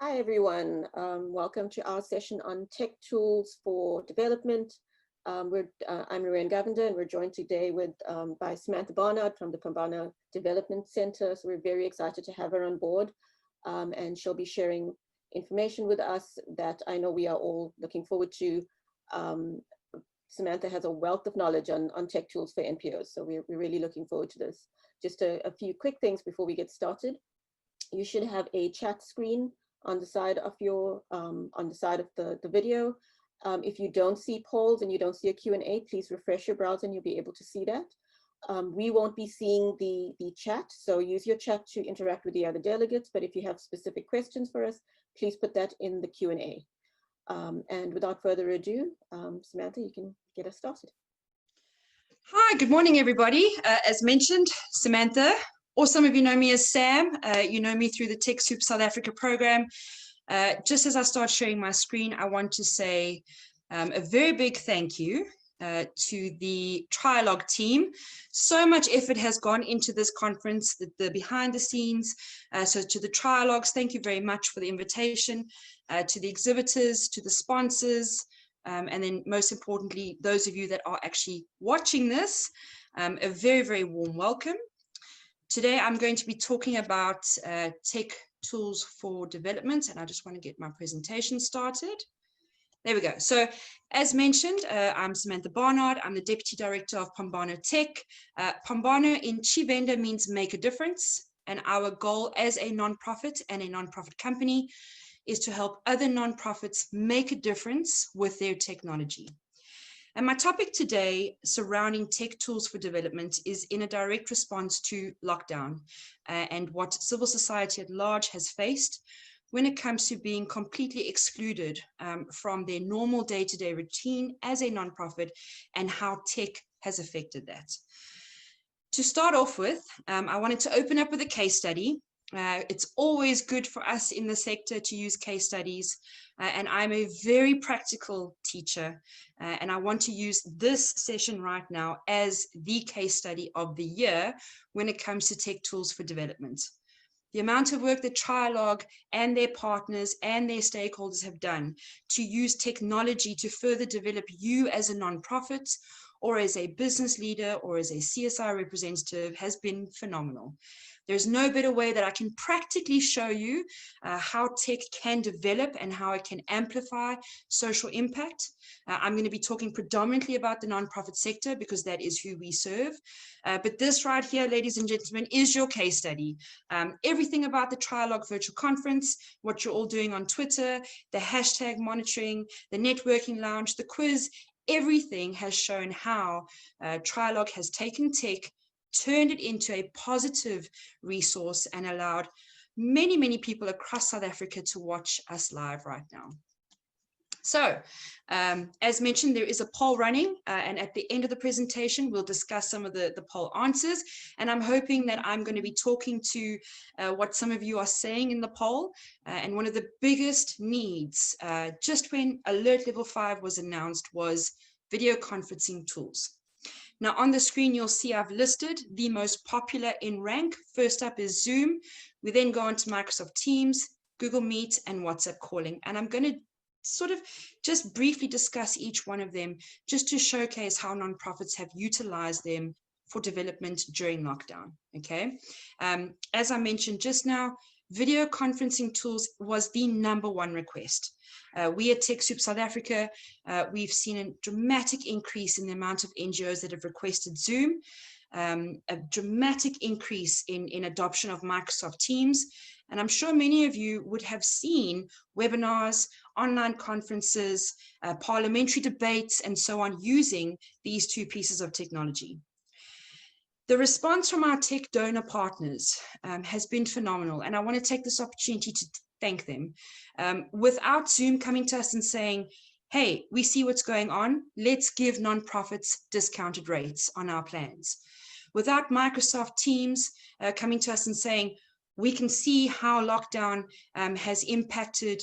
Hi, everyone. Welcome to our session on tech tools for development. I'm Lorraine Govender, and we're joined today by Samantha Barnard from the Pambana Development Center. So we're very excited to have her on board, and she'll be sharing information with us that I know we are all looking forward to. Samantha has a wealth of knowledge on tech tools for NPOs, so we're really looking forward to this. Just a few quick things before we get started. You should have a chat screen on the side of the video. If you don't see polls and you don't see a Q&A, please refresh your browser and you'll be able to see that. We won't be seeing the chat, so use your chat to interact with the other delegates, but if you have specific questions for us, please put that in the Q&A. And without further ado, Samantha, you can get us started. Hi, good morning, everybody. As mentioned, Samantha, or some of you know me as Sam. You know me through the TechSoup South Africa program. Just as I start sharing my screen, I want to say a very big thank you to the Trialogue team. So much effort has gone into this conference, the behind the scenes. So to the Trialogues, thank you very much for the invitation, to the exhibitors, to the sponsors, and then most importantly, those of you that are actually watching this, a very, very warm welcome. Today, I'm going to be talking about tech tools for development, and I just want to get my presentation started. There we go. So as mentioned, I'm Samantha Barnard. I'm the Deputy Director of Pambana Tech. Pambana in Chivenda means make a difference, and our goal as a nonprofit and a nonprofit company is to help other nonprofits make a difference with their technology. And my topic today surrounding tech tools for development is in a direct response to lockdown and what civil society at large has faced when it comes to being completely excluded from their normal day-to-day routine as a nonprofit and how tech has affected that. To start off with, I wanted to open up with a case study. It's always good for us in the sector to use case studies, and I'm a very practical teacher, and I want to use this session right now as the case study of the year when it comes to tech tools for development. The amount of work that Trialogue and their partners and their stakeholders have done to use technology to further develop you as a nonprofit or as a business leader or as a CSI representative has been phenomenal. There's no better way that I can practically show you how tech can develop and how it can amplify social impact. I'm going to be talking predominantly about the nonprofit sector because that is who we serve. But this right here, ladies and gentlemen, is your case study. Everything about the Trialogue virtual conference, what you're all doing on Twitter, the hashtag monitoring, the networking lounge, the quiz, everything has shown how Trialogue has taken tech, turned it into a positive resource and allowed many, many people across South Africa to watch us live right now. So, as mentioned, there is a poll running, and at the end of the presentation, we'll discuss some of the poll answers, and I'm hoping that I'm going to be talking to what some of you are saying in the poll, and one of the biggest needs, just when Alert Level 5 was announced, was video conferencing tools. Now on the screen, you'll see I've listed the most popular in rank. First up is Zoom. We then go on to Microsoft Teams, Google Meet, and WhatsApp calling. And I'm going to sort of just briefly discuss each one of them just to showcase how nonprofits have utilized them for development during lockdown, okay? As I mentioned just now, video conferencing tools was the #1 request. We at TechSoup South Africa, we've seen a dramatic increase in the amount of NGOs that have requested Zoom, a dramatic increase in adoption of Microsoft Teams. And I'm sure many of you would have seen webinars, online conferences, parliamentary debates, and so on using these two pieces of technology. The response from our tech donor partners has been phenomenal, and I want to take this opportunity to thank them. Without Zoom coming to us and saying, hey, we see what's going on, let's give nonprofits discounted rates on our plans. Without Microsoft Teams coming to us and saying, we can see how lockdown has impacted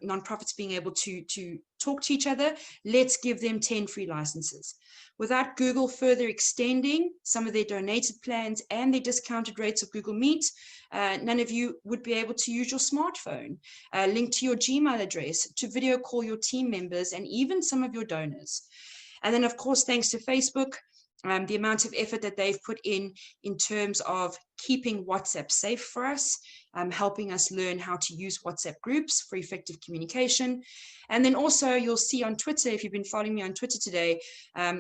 nonprofits being able to talk to each other. Let's give them 10 free licenses. Without Google further extending some of their donated plans and their discounted rates of Google Meet, none of you would be able to use your smartphone, link to your Gmail address, to video call your team members and even some of your donors. And then, of course, thanks to Facebook, the amount of effort that they've put in terms of keeping WhatsApp safe for us, helping us learn how to use WhatsApp groups for effective communication. And then also you'll see on Twitter, if you've been following me on Twitter today,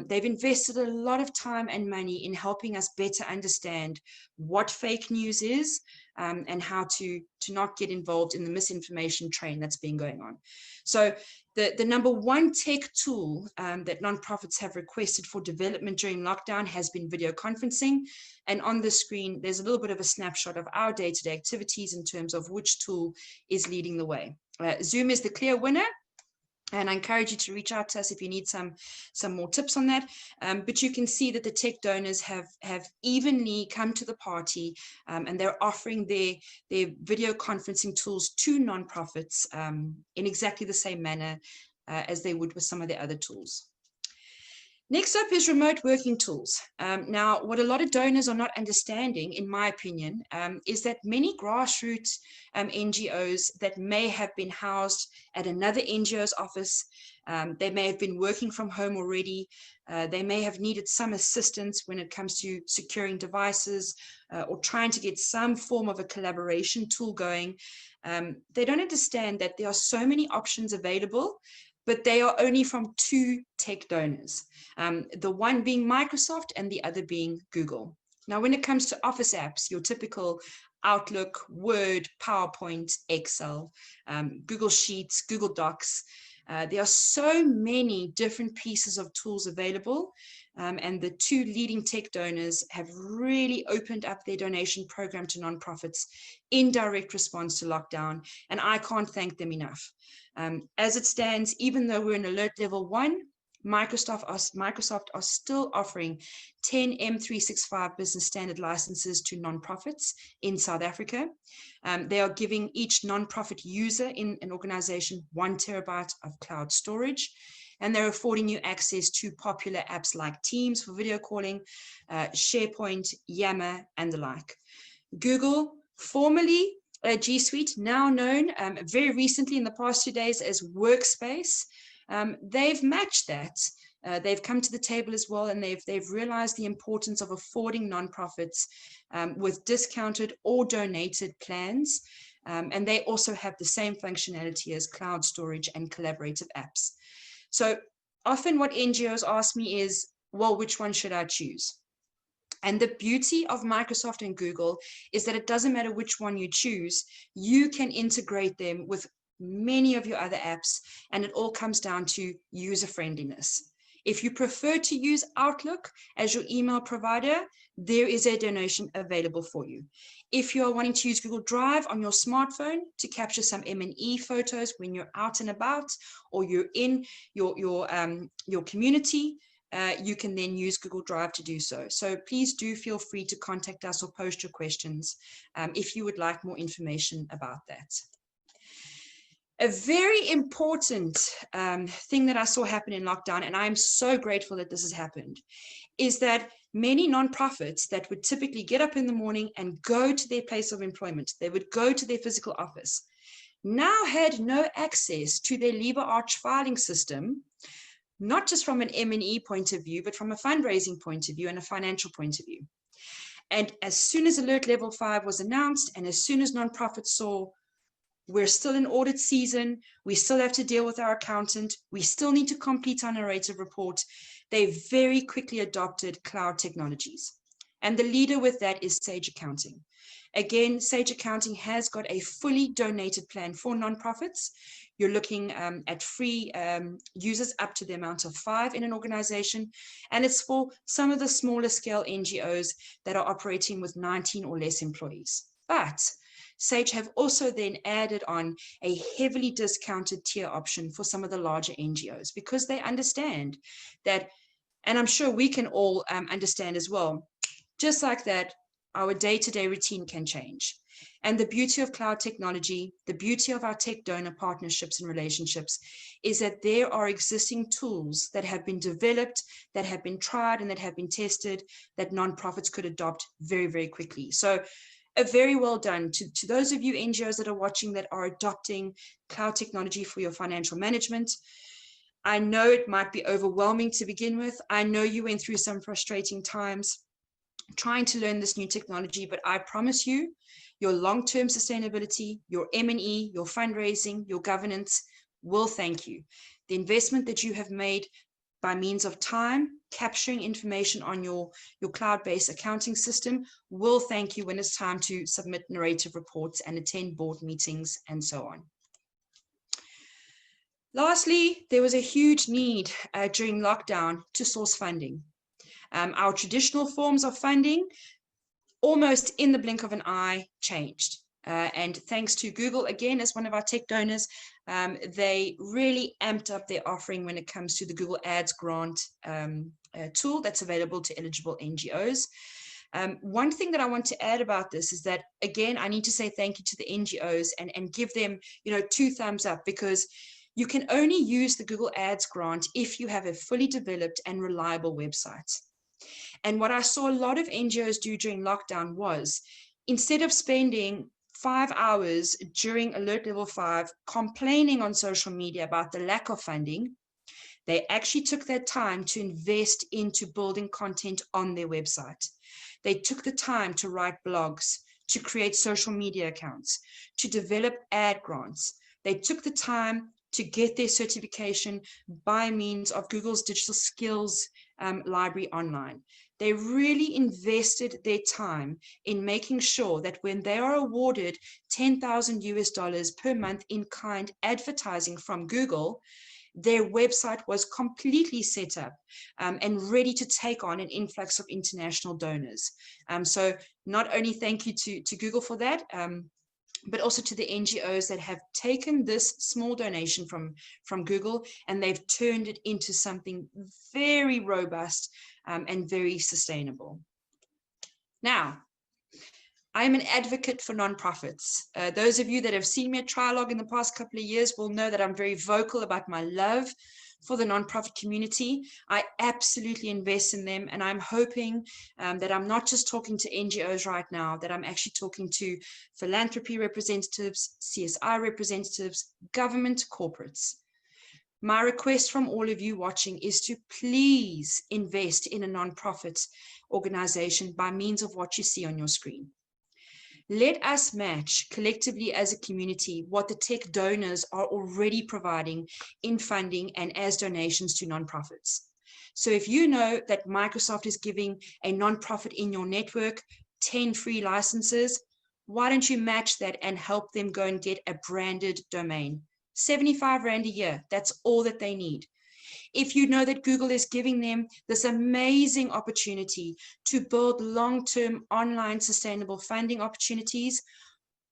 they've invested a lot of time and money in helping us better understand what fake news is, and how to not get involved in the misinformation train that's been going on. So the number one tech tool that nonprofits have requested for development during lockdown has been video conferencing. And on the screen, there's a little bit of a snapshot of our day-to-day activities in terms of which tool is leading the way. Zoom is the clear winner. And I encourage you to reach out to us if you need some more tips on that. But you can see that the tech donors have evenly come to the party, and they're offering their video conferencing tools to nonprofits in exactly the same manner as they would with some of the other tools. Next up is remote working tools. Now, what a lot of donors are not understanding, in my opinion, is that many grassroots NGOs that may have been housed at another NGO's office, they may have been working from home already, they may have needed some assistance when it comes to securing devices or trying to get some form of a collaboration tool going. They don't understand that there are so many options available, but they are only from two tech donors, the one being Microsoft and the other being Google. Now, when it comes to Office apps, your typical Outlook, Word, PowerPoint, Excel, Google Sheets, Google Docs, there are so many different pieces of tools available, and the two leading tech donors have really opened up their donation program to nonprofits in direct response to lockdown, and I can't thank them enough. As it stands, even though we're in alert level 1, Microsoft are still offering 10 M365 business standard licenses to nonprofits in South Africa. They are giving each nonprofit user in an organization 1 terabyte of cloud storage, and they're affording you access to popular apps like Teams for video calling, SharePoint, Yammer, and the like. Google, formerly G Suite, now known very recently in the past 2 days as Workspace, they've matched that. They've come to the table as well, and they've realized the importance of affording nonprofits with discounted or donated plans. And they also have the same functionality as cloud storage and collaborative apps. So often what NGOs ask me is, well, which one should I choose? And the beauty of Microsoft and Google is that it doesn't matter which one you choose, you can integrate them with many of your other apps, and it all comes down to user friendliness. If you prefer to use Outlook as your email provider, there is a donation available for you. If you are wanting to use Google Drive on your smartphone to capture some M&E photos when you're out and about, or you're in your community, you can then use Google Drive to do so. So please do feel free to contact us or post your questions if you would like more information about that. A very important thing that I saw happen in lockdown, and I'm so grateful that this has happened, is that many nonprofits that would typically get up in the morning and go to their place of employment, they would go to their physical office, now had no access to their LibreArch filing system, not just from an M&E point of view, but from a fundraising point of view and a financial point of view. And as soon as Alert Level 5 was announced, and as soon as nonprofits saw, we're still in audit season, we still have to deal with our accountant, we still need to complete our narrative report, they very quickly adopted cloud technologies. And the leader with that is Sage Accounting. Again, Sage Accounting has got a fully donated plan for nonprofits. You're looking at free users up to the amount of 5 in an organization. And it's for some of the smaller scale NGOs that are operating with 19 or less employees. But Sage have also then added on a heavily discounted tier option for some of the larger NGOs, because they understand that, and I'm sure we can all understand as well, just like that, our day-to-day routine can change. And the beauty of cloud technology, the beauty of our tech donor partnerships and relationships is that there are existing tools that have been developed, that have been tried, and that have been tested that nonprofits could adopt very, very quickly. So a very well done to those of you NGOs that are watching that are adopting cloud technology for your financial management. I know it might be overwhelming to begin with. I know you went through some frustrating times trying to learn this new technology, but I promise you, your long-term sustainability, your M&E, your fundraising, your governance will thank you. The investment that you have made by means of time, capturing information on your cloud-based accounting system will thank you when it's time to submit narrative reports and attend board meetings and so on. Lastly, there was a huge need during lockdown to source funding. Our traditional forms of funding, almost in the blink of an eye, changed. And thanks to Google, again, as one of our tech donors, they really amped up their offering when it comes to the Google Ads grant tool that's available to eligible NGOs. One thing that I want to add about this is that, again, I need to say thank you to the NGOs and give them, 2 thumbs up, because you can only use the Google Ads grant if you have a fully developed and reliable website. And what I saw a lot of NGOs do during lockdown was, instead of spending 5 hours during alert level 5 complaining on social media about the lack of funding, they actually took their time to invest into building content on their website. They took the time to write blogs, to create social media accounts, to develop ad grants. They took the time to get their certification by means of Google's digital skills library online. They really invested their time in making sure that when they are awarded $10,000 per month in kind advertising from Google, their website was completely set up and ready to take on an influx of international donors. So not only thank you to Google for that, but also to the NGOs that have taken this small donation from Google and they've turned it into something very robust and very sustainable. Now, I'm an advocate for nonprofits. Those of you that have seen me at Trilog in the past couple of years will know that I'm very vocal about my love for the nonprofit community. I absolutely invest in them, and I'm hoping that I'm not just talking to NGOs right now, that I'm actually talking to philanthropy representatives, CSI representatives, government corporates. My request from all of you watching is to please invest in a nonprofit organization by means of what you see on your screen. Let us match collectively as a community what the tech donors are already providing in funding and as donations to nonprofits. So if you know that Microsoft is giving a nonprofit in your network 10 free licenses, why don't you match that and help them go and get a branded domain? 75 Rand a year, that's all that they need. If you know that Google is giving them this amazing opportunity to build long-term online sustainable funding opportunities,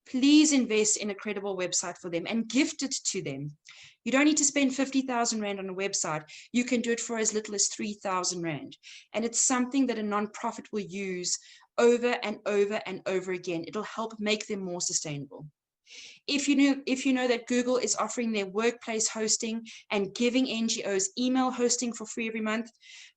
please invest in a credible website for them and gift it to them. You don't need to spend 50,000 Rand on a website. You can do it for as little as 3,000 Rand. And it's something that a nonprofit will use over and over and over again. It'll help make them more sustainable. If you know that Google is offering their workplace hosting and giving NGOs email hosting for free every month,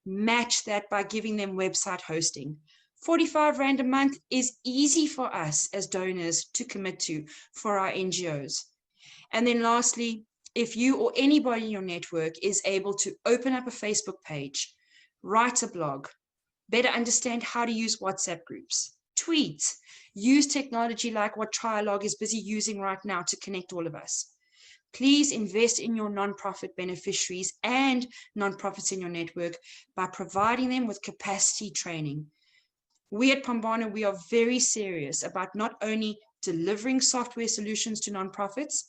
match that by giving them website hosting. 45 Rand a month is easy for us as donors to commit to for our NGOs. And then lastly, if you or anybody in your network is able to open up a Facebook page, write a blog, better understand how to use WhatsApp groups, tweet, use technology like what Trilog is busy using right now to connect all of us. Please invest in your nonprofit beneficiaries and nonprofits in your network by providing them with capacity training. We at Pambana, we are very serious about not only delivering software solutions to nonprofits,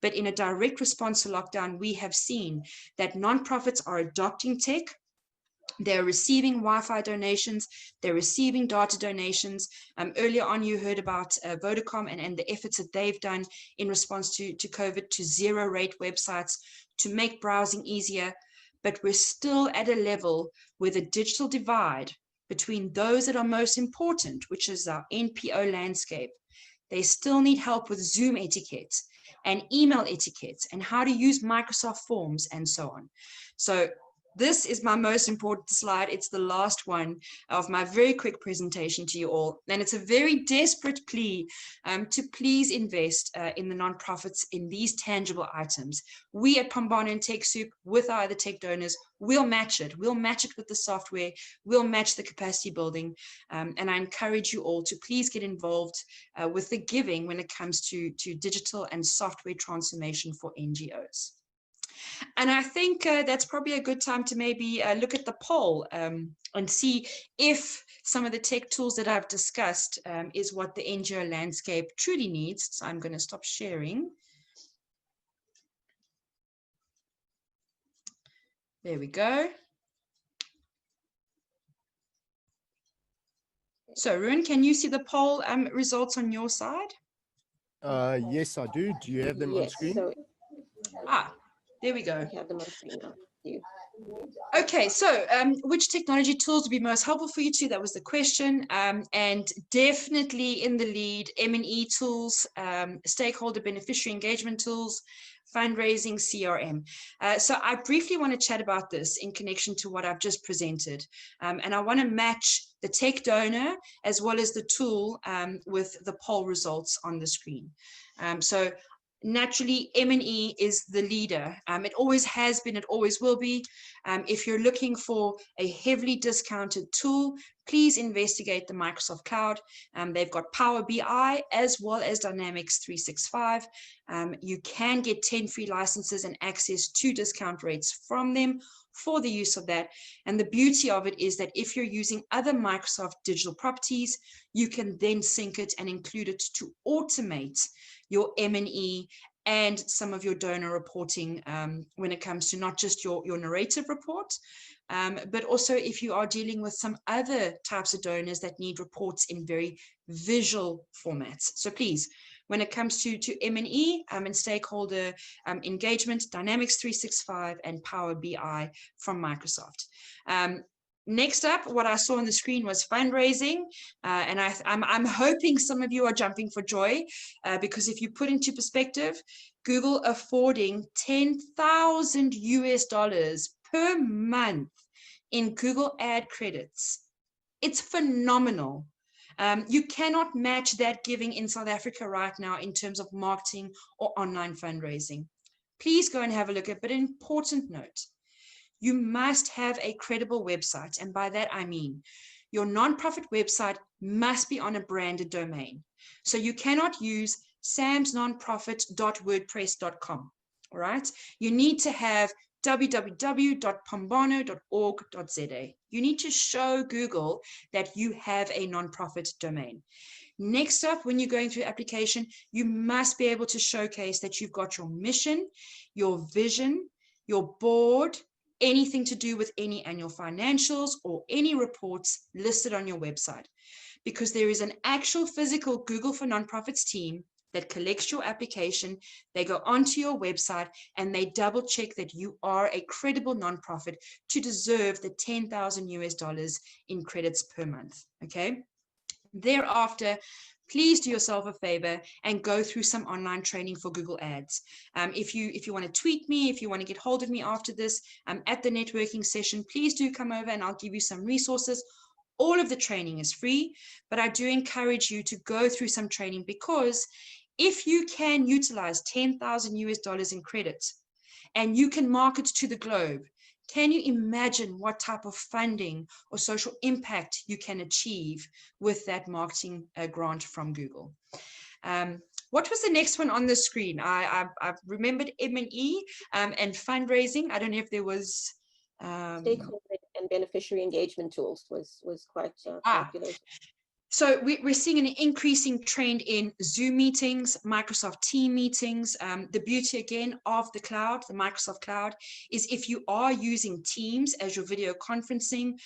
but in a direct response to lockdown, we have seen that nonprofits are adopting tech. They're receiving Wi-Fi donations. They're receiving data donations. Earlier on, you heard about Vodacom and the efforts that they've done in response to COVID to zero-rate websites to make browsing easier. But we're still at a level where the digital divide between those that are most important, which is our NPO landscape. They still need help with Zoom etiquette and email etiquette and how to use Microsoft Forms and so on. So this is my most important slide. It's the last one of my very quick presentation to you all. And it's a very desperate plea to please invest in the nonprofits in these tangible items. We at Pambana and TechSoup, with our other tech donors, we'll match it. We'll match it with the software. We'll match the capacity building. And I encourage you all to please get involved with the giving when it comes to digital and software transformation for NGOs. And I think that's probably a good time to maybe look at the poll and see if some of the tech tools that I've discussed is what the NGO landscape truly needs. So I'm going to stop sharing. There we go. So, Ruin, can you see the poll results on your side? Yes, I do. Do you have them on screen? So, there we go. I have them on screen now. Okay, so which technology tools would be most helpful for you two? That was the question. And definitely in the lead, M&E tools, stakeholder beneficiary engagement tools, fundraising, CRM. So I briefly want to chat about this in connection to what I've just presented. And I want to match the tech donor as well as the tool with the poll results on the screen. So naturally, M&E is the leader. It always has been, it always will be. If you're looking for a heavily discounted tool, please investigate the Microsoft Cloud. They've got Power BI as well as Dynamics 365. You can get 10 free licenses and access to discount rates from them for the use of that. And the beauty of it is that if you're using other Microsoft digital properties, you can then sync it and include it to automate your M&E and some of your donor reporting when it comes to not just your narrative report, but also if you are dealing with some other types of donors that need reports in very visual formats. So please, when it comes to M&E and stakeholder engagement, Dynamics 365 and Power BI from Microsoft. Next up, what I saw on the screen was fundraising, and I'm hoping some of you are jumping for joy because if you put into perspective, Google affording $10,000 per month in Google ad credits, it's phenomenal. You cannot match that giving in South Africa right now in terms of marketing or online fundraising. Please go and have a look at it, but an important note. You must have a credible website. And by that, I mean your nonprofit website must be on a branded domain. So you cannot use samsnonprofit.wordpress.com. All right. You need to have www.pambano.org.za. You need to show Google that you have a nonprofit domain. Next up, when you're going through the application, you must be able to showcase that you've got your mission, your vision, your board, anything to do with any annual financials or any reports listed on your website, because there is an actual physical Google for Nonprofits team that collects your application. They go onto your website and they double check that you are a credible nonprofit to deserve the $10,000 in credits per month. Okay. Thereafter, please do yourself a favor and go through some online training for Google Ads. If you want to tweet me, if you want to get hold of me after this at the networking session, please do come over and I'll give you some resources. All of the training is free, but I do encourage you to go through some training, because if you can utilize $10,000 in credits and you can market to the globe, can you imagine what type of funding or social impact you can achieve with that marketing grant from Google? What was the next one on the screen? I've remembered M&E and fundraising. I don't know if there was... Stakeholder and beneficiary engagement tools was quite popular. So we're seeing an increasing trend in Zoom meetings, Microsoft Team meetings. The beauty again of the cloud, the Microsoft Cloud, is if you are using Teams as your video conferencing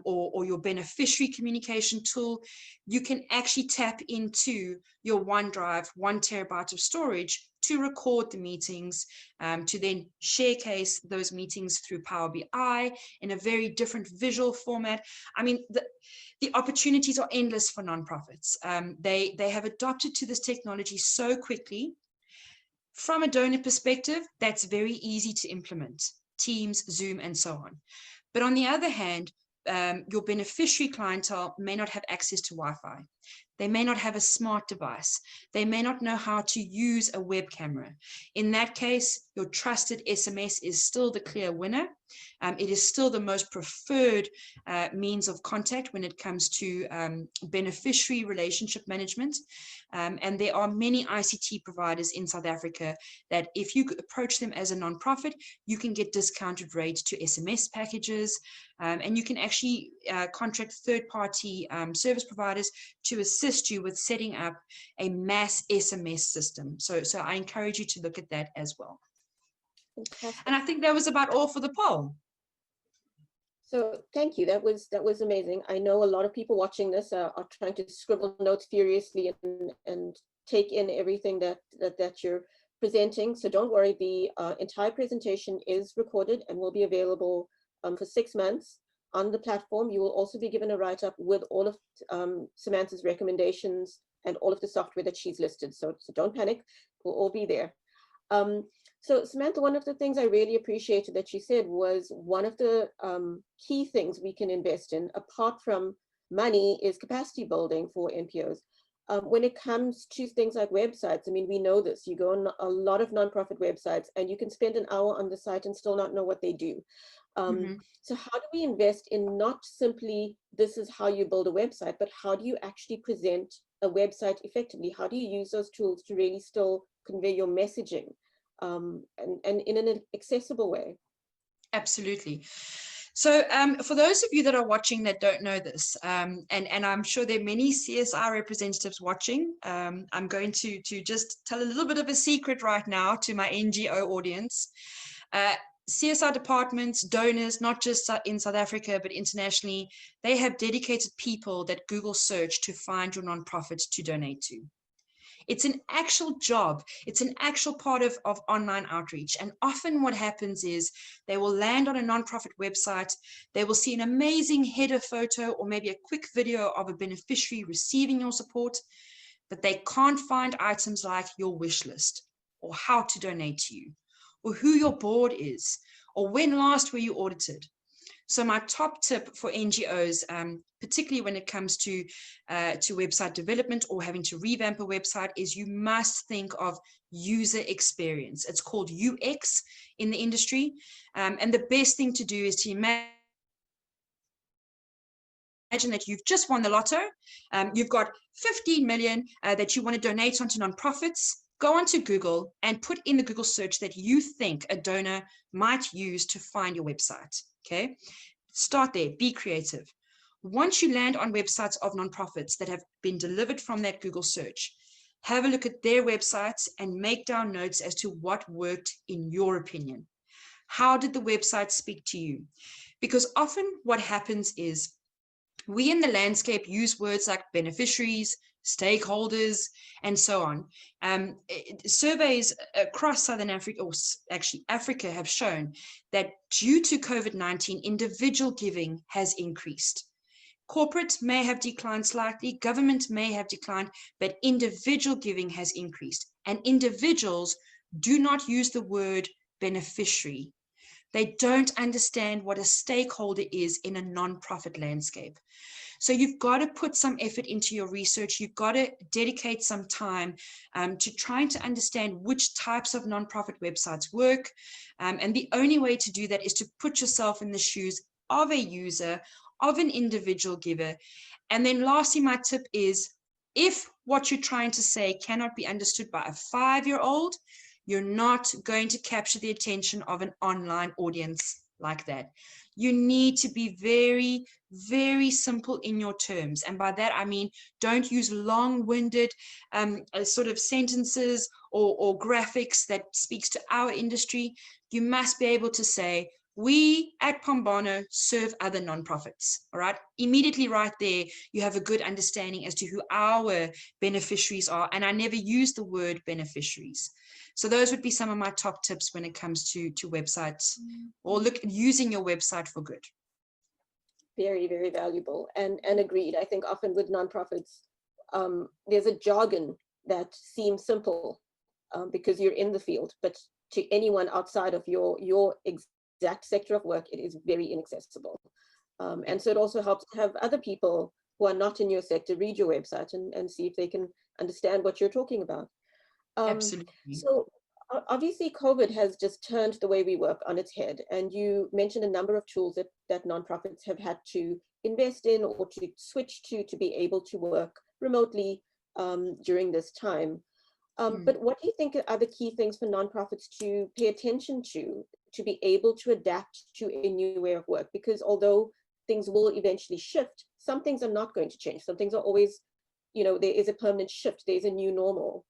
or your beneficiary communication tool, you can actually tap into your OneDrive, 1 terabyte of storage to record the meetings, to then showcase those meetings through Power BI in a very different visual format. I mean, the opportunities are endless for nonprofits. They have adopted to this technology so quickly. From a donor perspective, that's very easy to implement. Teams, Zoom, and so on. But on the other hand, your beneficiary clientele may not have access to Wi-Fi. They may not have a smart device. They may not know how to use a web camera. In that case, your trusted SMS is still the clear winner. It is still the most preferred means of contact when it comes to beneficiary relationship management. And there are many ICT providers in South Africa that if you approach them as a nonprofit, you can get discounted rates to SMS packages, and you can actually contract third-party service providers to assist you with setting up a mass SMS system. So I encourage you to look at that as well. Fantastic. And I think that was about all for the poll. So thank you. That was amazing. I know a lot of people watching this are trying to scribble notes furiously and take in everything that you're presenting. So don't worry, the entire presentation is recorded and will be available for 6 months on the platform. You will also be given a write-up with all of Samantha's recommendations and all of the software that she's listed. So don't panic, we'll all be there. So Samantha, one of the things I really appreciated that you said was one of the key things we can invest in, apart from money, is capacity building for NPOs. When it comes to things like websites, I mean, we know this. You go on a lot of nonprofit websites and you can spend an hour on the site and still not know what they do. So how do we invest in not simply this is how you build a website, but how do you actually present a website effectively? How do you use those tools to really still convey your messaging and in an accessible way? Absolutely. So for those of you that are watching that don't know this, and I'm sure there are many CSI representatives watching, I'm going to just tell a little bit of a secret right now to my NGO audience. CSR departments, donors, not just in South Africa, but internationally, they have dedicated people that Google search to find your nonprofit to donate to. It's an actual job. It's an actual part of online outreach. And often what happens is they will land on a nonprofit website. They will see an amazing header photo or maybe a quick video of a beneficiary receiving your support, but they can't find items like your wish list or how to donate to you or who your board is or when last were you audited. So my top tip for NGOs, particularly when it comes to website development or having to revamp a website, is you must think of user experience. It's called UX in the industry. And the best thing to do is to imagine that you've just won the lotto. You've got 15 million that you want to donate onto nonprofits. Go onto Google and put in the Google search that you think a donor might use to find your website. Okay, start there, be creative. Once you land on websites of nonprofits that have been delivered from that Google search, have a look at their websites and make down notes as to what worked in your opinion. How did the website speak to you? Because often what happens is we in the landscape use words like beneficiaries, stakeholders, and so on. Surveys across Southern Africa, or actually Africa, have shown that due to COVID-19, individual giving has increased. Corporate may have declined slightly, government may have declined, but individual giving has increased. And individuals do not use the word beneficiary. They don't understand what a stakeholder is in a nonprofit landscape. So you've got to put some effort into your research. You've got to dedicate some time to trying to understand which types of nonprofit websites work. And the only way to do that is to put yourself in the shoes of a user, of an individual giver. And then lastly, my tip is, if what you're trying to say cannot be understood by a 5-year-old, you're not going to capture the attention of an online audience like that. You need to be very, very simple in your terms. And by that, I mean, don't use long-winded sort of sentences or graphics that speaks to our industry. You must be able to say, We at Pombano serve other nonprofits, all right? Immediately right there, you have a good understanding as to who our beneficiaries are. And I never use the word beneficiaries. So those would be some of my top tips when it comes to websites or using your website for good. Very, very valuable and agreed. I think often with nonprofits, there's a jargon that seems simple because you're in the field, but to anyone outside of your exact sector of work, it is very inaccessible. And so it also helps to have other people who are not in your sector read your website and see if they can understand what you're talking about. Absolutely. So obviously COVID has just turned the way we work on its head. And you mentioned a number of tools that nonprofits have had to invest in or to switch to be able to work remotely during this time. But what do you think are the key things for nonprofits to pay attention to be able to adapt to a new way of work? Because although things will eventually shift, some things are not going to change. Some things are always, there is a permanent shift. There's a new normal.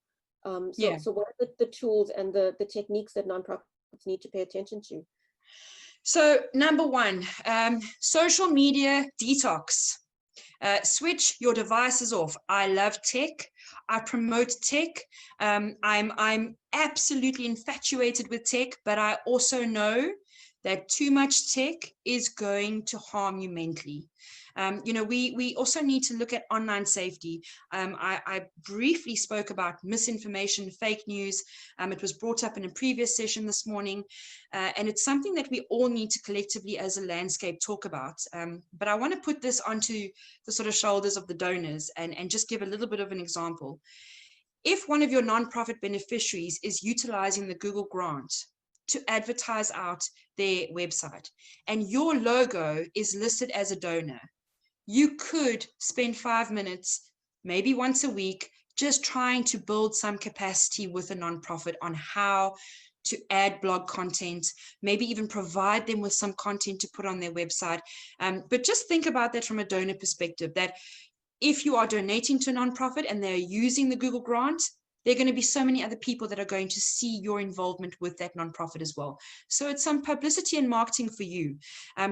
So what are the tools and the techniques that nonprofits need to pay attention to? So number one, social media detox. Switch your devices off. I love tech. I promote tech. I'm absolutely infatuated with tech, but I also know that too much tech is going to harm you mentally. We also need to look at online safety. I briefly spoke about misinformation, fake news. It was brought up in a previous session this morning, and it's something that we all need to collectively as a landscape talk about. But I want to put this onto the sort of shoulders of the donors and just give a little bit of an example. If one of your nonprofit beneficiaries is utilizing the Google grant to advertise out their website and your logo is listed as a donor, you could spend 5 minutes, maybe once a week, just trying to build some capacity with a nonprofit on how to add blog content, maybe even provide them with some content to put on their website. But just think about that from a donor perspective, that if you are donating to a nonprofit and they're using the Google grant, there are going to be so many other people that are going to see your involvement with that nonprofit as well. So it's some publicity and marketing for you.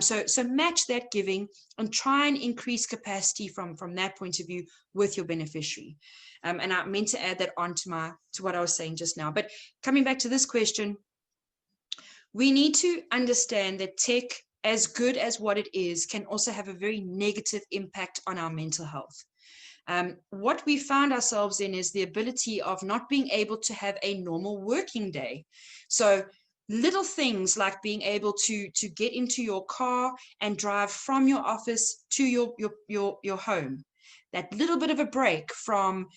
So match that giving and try and increase capacity from that point of view with your beneficiary. And I meant to add that on to what I was saying just now. But coming back to this question, we need to understand that tech, as good as what it is, can also have a very negative impact on our mental health. What we found ourselves in is the ability of not being able to have a normal working day. So little things like being able to get into your car and drive from your office to your home, that little bit of a break from,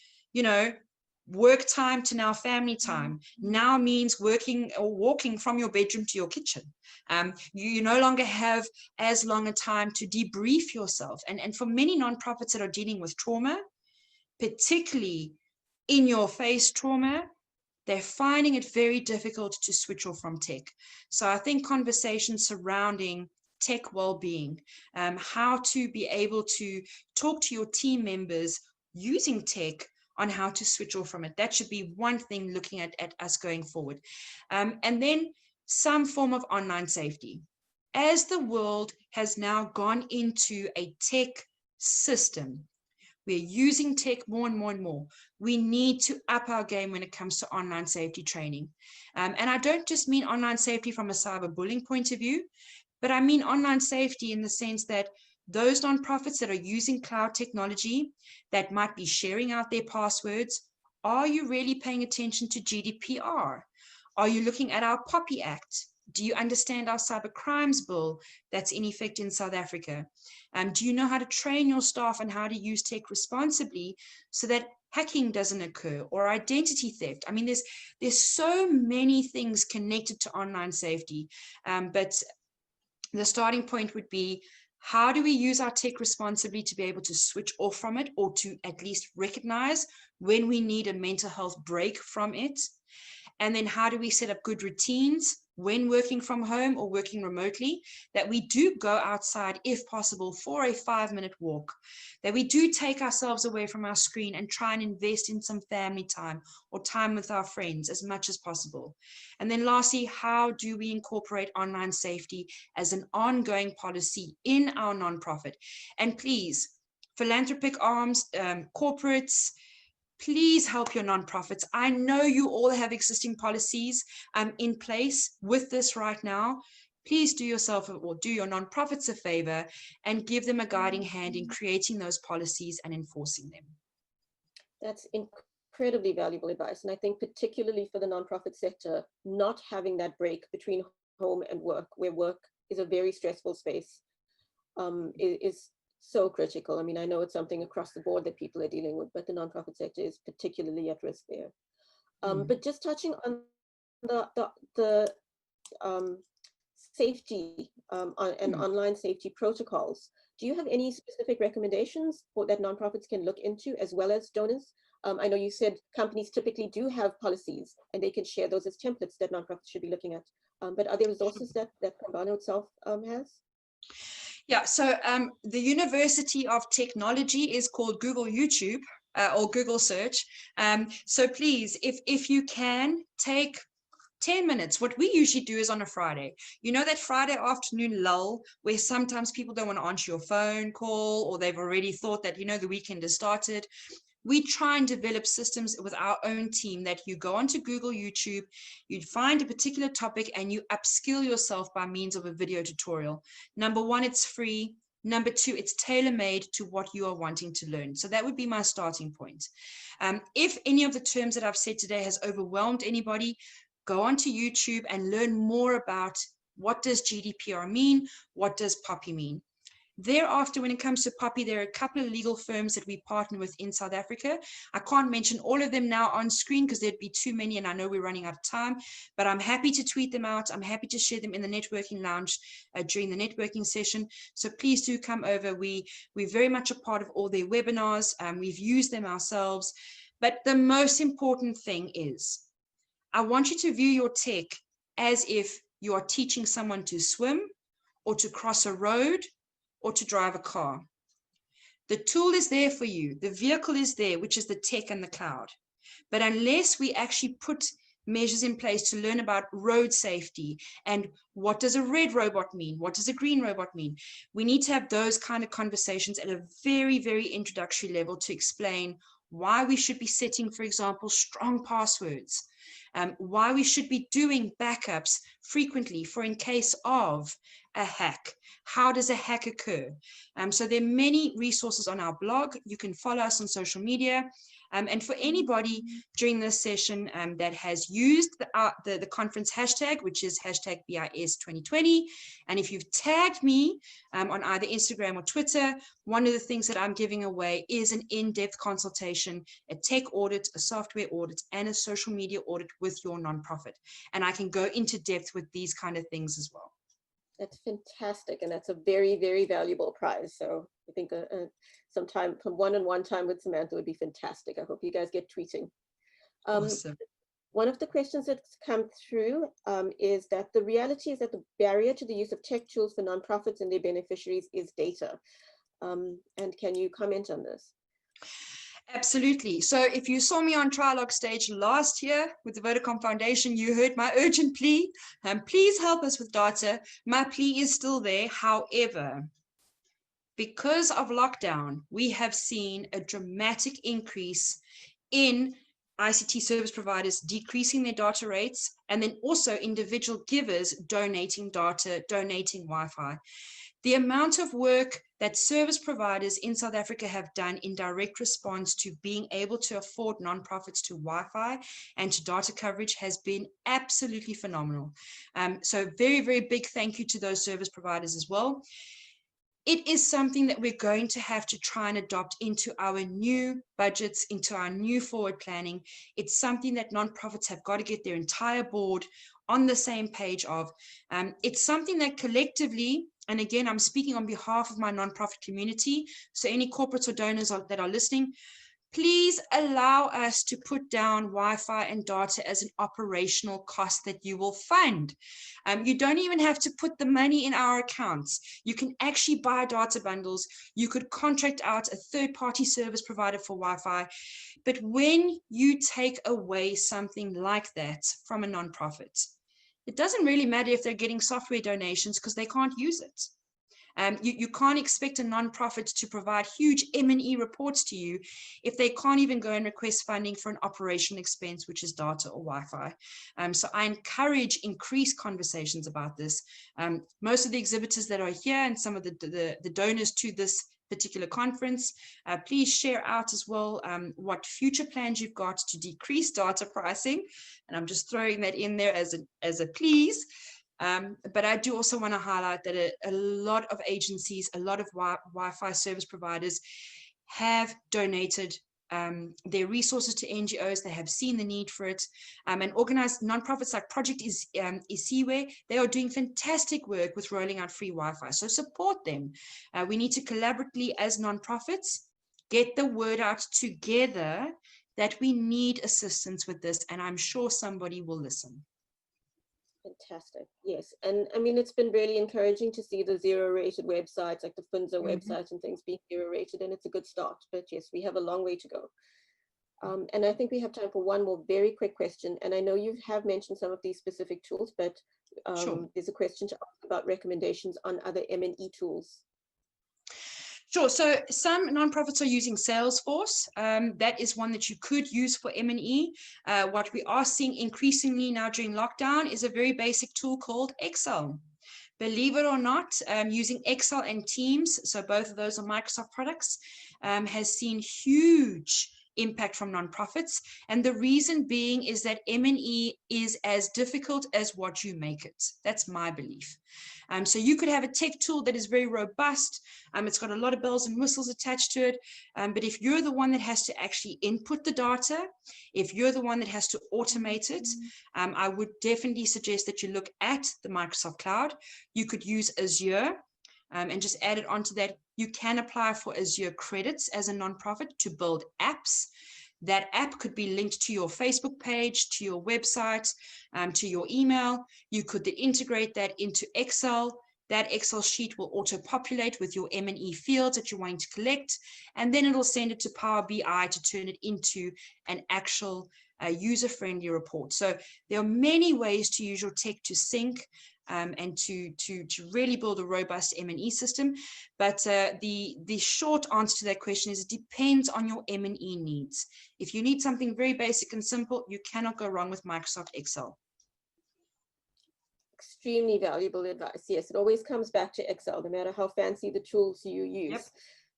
work time to now family time now means working or walking from your bedroom to your kitchen. You no longer have as long a time to debrief yourself. And for many nonprofits that are dealing with trauma, particularly in your face trauma, they're finding it very difficult to switch off from tech. So I think conversations surrounding tech well-being, how to be able to talk to your team members using tech on how to switch off from it. That should be one thing looking at us going forward. And then some form of online safety. As the world has now gone into a tech system, we're using tech more and more and more. We need to up our game when it comes to online safety training. And I don't just mean online safety from a cyberbullying point of view, but I mean online safety in the sense that those nonprofits that are using cloud technology that might be sharing out their passwords, are you really paying attention to GDPR? Are you looking at our POPI Act? Do you understand our cyber crimes bill that's in effect in South Africa? Do you know how to train your staff on how to use tech responsibly so that hacking doesn't occur or identity theft? I mean, there's so many things connected to online safety, but the starting point would be, how do we use our tech responsibly to be able to switch off from it, or to at least recognize when we need a mental health break from it? And then how do we set up good routines when working from home or working remotely, that we do go outside if possible for a 5-minute walk, that we do take ourselves away from our screen and try and invest in some family time or time with our friends as much as possible. And then lastly, how do we incorporate online safety as an ongoing policy in our nonprofit? And please, philanthropic arms, corporates, please help your nonprofits. I know you all have existing policies in place with this right now. Please do yourself or do your nonprofits a favor and give them a guiding hand in creating those policies and enforcing them. That's incredibly valuable advice. And I think particularly for the nonprofit sector, not having that break between home and work, where work is a very stressful space, is so critical. I mean, I know it's something across the board that people are dealing with, but the nonprofit sector is particularly at risk there. But just touching on the safety and online safety protocols, do you have any specific recommendations that nonprofits can look into as well as donors? I know you said companies typically do have policies and they can share those as templates that nonprofits should be looking at. But are there resources that Pambana itself has? Yeah, so the University of Technology is called Google YouTube or Google search. So please, if you can, take 10 minutes. What we usually do is on a Friday, you know, that Friday afternoon lull where sometimes people don't want to answer your phone call or they've already thought that, you know, the weekend has started. We try and develop systems with our own team that you go onto Google YouTube, you find a particular topic and you upskill yourself by means of a video tutorial. Number one, it's free. Number two, it's tailor-made to what you are wanting to learn. So that would be my starting point. If any of the terms that I've said today has overwhelmed anybody, go onto YouTube and learn more about what does GDPR mean, what does POPI mean. Thereafter, when it comes to POPI, there are a couple of legal firms that we partner with in South Africa. I can't mention all of them now on screen because there'd be too many and I know we're running out of time, but I'm happy to tweet them out. I'm happy to share them in the networking lounge during the networking session. So please do come over. We're very much a part of all their webinars. We've used them ourselves. But the most important thing is, I want you to view your tech as if you are teaching someone to swim or to cross a road or to drive a car. The tool is there for you. The vehicle is there, which is the tech and the cloud. But unless we actually put measures in place to learn about road safety and what does a red robot mean? What does a green robot mean? We need to have those kind of conversations at a very, very introductory level to explain why we should be setting, for example, strong passwords, why we should be doing backups frequently for in case of a hack. How does a hack occur? So there are many resources on our blog. You can follow us on social media. And for anybody during this session that has used the conference hashtag, which is hashtag BIS 2020, and if you've tagged me on either Instagram or Twitter, one of the things that I'm giving away is an in-depth consultation, a tech audit, a software audit, and a social media audit with your nonprofit. And I can go into depth with these kind of things as well. That's fantastic, and that's a very, very valuable prize. So I think some one-on-one time with Samantha would be fantastic. I hope you guys get tweeting. Awesome. One of the questions that's come through is that the reality is that the barrier to the use of tech tools for nonprofits and their beneficiaries is data. And can you comment on this? Absolutely. So if you saw me on Trilog stage last year with the Vodacom Foundation, you heard my urgent plea. Please help us with data. My plea is still there. However, because of lockdown, we have seen a dramatic increase in ICT service providers decreasing their data rates, and then also individual givers donating data, donating Wi-Fi. The amount of work that service providers in South Africa have done in direct response to being able to afford nonprofits to Wi-Fi and to data coverage has been absolutely phenomenal. So very, very big thank you to those service providers as well. It is something that we're going to have to try and adopt into our new budgets, into our new forward planning. It's something that nonprofits have got to get their entire board on the same page of. It's something that collectively, and again, I'm speaking on behalf of my nonprofit community, so any corporates or donors that are listening, please allow us to put down Wi-Fi and data as an operational cost that you will fund. You don't even have to put the money in our accounts. You can actually buy data bundles. You could contract out a third-party service provider for Wi-Fi. But when you take away something like that from a nonprofit, it doesn't really matter if they're getting software donations because they can't use it. You can't expect a nonprofit to provide huge M&E reports to you if they can't even go and request funding for an operational expense, which is data or Wi-Fi. So I encourage increased conversations about this. Most of the exhibitors that are here and some of the donors to this particular conference, please share out as well what future plans you've got to decrease data pricing. And I'm just throwing that in there as a please. But I do also want to highlight that a lot of agencies, a lot of Wi-Fi service providers have donated their resources to NGOs. They have seen the need for it. And organized nonprofits like Project Isiwe, they are doing fantastic work with rolling out free Wi-Fi. So support them. We need to collaboratively as nonprofits get the word out together that we need assistance with this. And I'm sure somebody will listen. Fantastic. Yes. And I mean, it's been really encouraging to see the zero rated websites like the Funza website and things being zero rated, and it's a good start. But yes, we have a long way to go. And I think we have time for one more very quick question. And I know you have mentioned some of these specific tools, but Sure. There's a question to ask about recommendations on other M&E tools. Sure. So some nonprofits are using Salesforce. That is one that you could use for M&E. What we are seeing increasingly now during lockdown is a very basic tool called Excel. Believe it or not, using Excel and Teams, so both of those are Microsoft products, has seen huge impact from nonprofits. And the reason being is that M&E is as difficult as what you make it. That's my belief. So you could have a tech tool that is very robust. It's got a lot of bells and whistles attached to it. But if you're the one that has to actually input the data, if you're the one that has to automate it, I would definitely suggest that you look at the Microsoft Cloud. You could use Azure and just add it onto that. You can apply for Azure credits as a nonprofit to build apps. That app could be linked to your Facebook page, to your website, to your email. You could then integrate that into Excel. That Excel sheet will auto-populate with your M&E fields that you're wanting to collect, and then it'll send it to Power BI to turn it into an actual user-friendly report. So there are many ways to use your tech to sync and to really build a robust M&E system. But the short answer to that question is it depends on your M&E needs. If you need something very basic and simple, you cannot go wrong with Microsoft Excel. Extremely valuable advice. Yes, it always comes back to Excel, no matter how fancy the tools you use. Yep.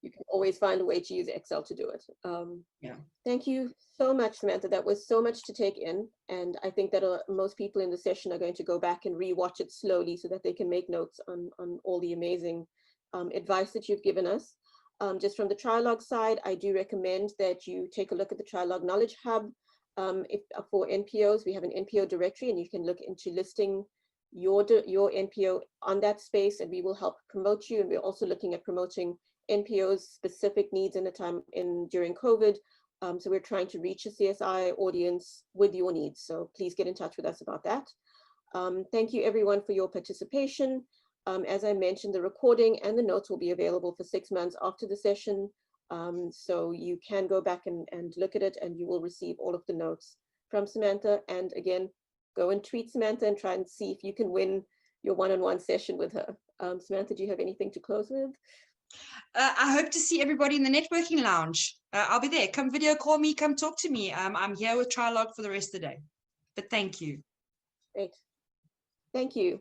You can always find a way to use Excel to do it. Yeah. Thank you so much, Samantha. That was so much to take in. And I think that most people in the session are going to go back and rewatch it slowly so that they can make notes on all the amazing advice that you've given us. Just from the Trilog side, I do recommend that you take a look at the Trilog Knowledge Hub. For NPOs, we have an NPO directory, and you can look into listing your NPO on that space, and we will help promote you. And we're also looking at promoting NPO's specific needs during COVID. So we're trying to reach a CSI audience with your needs. So please get in touch with us about that. Thank you everyone for your participation. As I mentioned, the recording and the notes will be available for 6 months after the session. So you can go back and look at it, and you will receive all of the notes from Samantha. And again, go and tweet Samantha and try and see if you can win your one-on-one session with her. Samantha, do you have anything to close with? I hope to see everybody in the networking lounge. I'll be there. Come video call me, come talk to me. I'm here with Trilog for the rest of the day. But thank you. Great. Thank you.